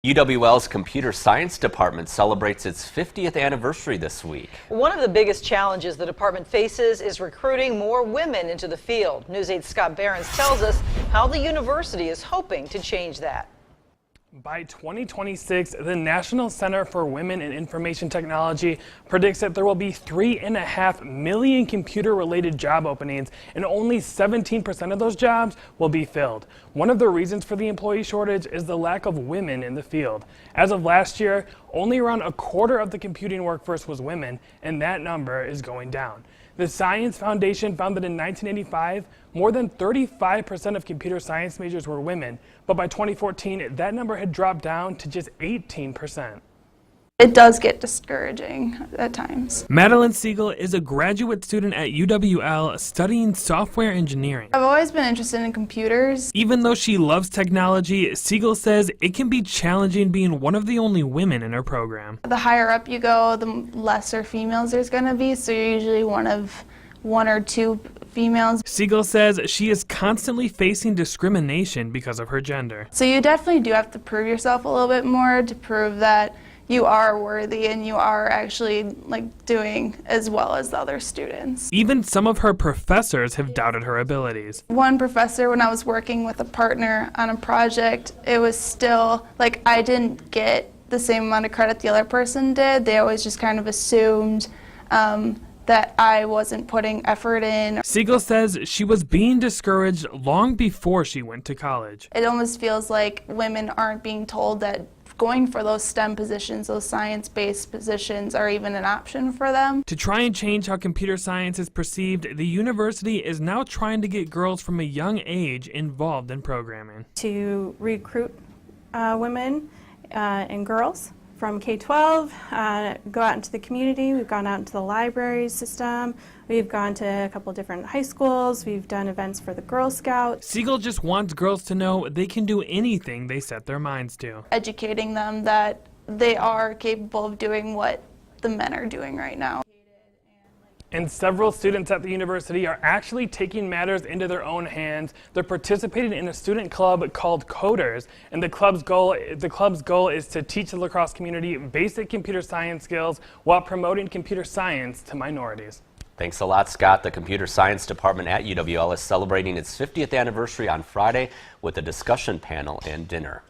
UWL's Computer Science Department celebrates its 50th anniversary this week. One of the biggest challenges the department faces is recruiting more women into the field. News 8's Scott Behrens tells us how the university is hoping to change that. By 2026, the National Center for Women in Information Technology predicts that there will be 3.5 million computer-related job openings, and only 17% of those jobs will be filled. One of the reasons for the employee shortage is the lack of women in the field. As of last year, only around a quarter of the computing workforce was women, and that number is going down. The Science Foundation found that in 1985, more than 35% of computer science majors were women, but by 2014, that number had dropped down to just 18%. It does get discouraging at times. Madeline Siegel is a graduate student at UWL studying software engineering. I've always been interested in computers. Even though she loves technology, Siegel says it can be challenging being one of the only women in her program. The higher up you go, the lesser females there's going to be, so you're usually one or two females. Siegel says she is constantly facing discrimination because of her gender. So you definitely do have to prove yourself a little bit more to prove that you are worthy and you are actually doing as well as the other students. Even some of her professors have doubted her abilities. One professor, when I was working with a partner on a project, it was still I didn't get the same amount of credit the other person did. They always just kind of assumed that I wasn't putting effort in. Siegel says she was being discouraged long before she went to college. It almost feels like women aren't being told that going for those STEM positions, those science-based positions, are even an option for them. To try and change how computer science is perceived, the university is now trying to get girls from a young age involved in programming. To recruit women and girls from K-12, go out into the community. We've gone out into the library system. We've gone to a couple different high schools. We've done events for the Girl Scouts. Siegel just wants girls to know they can do anything they set their minds to. Educating them that they are capable of doing what the men are doing right now. And several students at the university are actually taking matters into their own hands. They're participating in a student club called Coders, and the club's goal is to teach the La Crosse community basic computer science skills while promoting computer science to minorities. Thanks a lot, Scott. The Computer Science Department at UWL is celebrating its 50th anniversary on Friday with a discussion panel and dinner.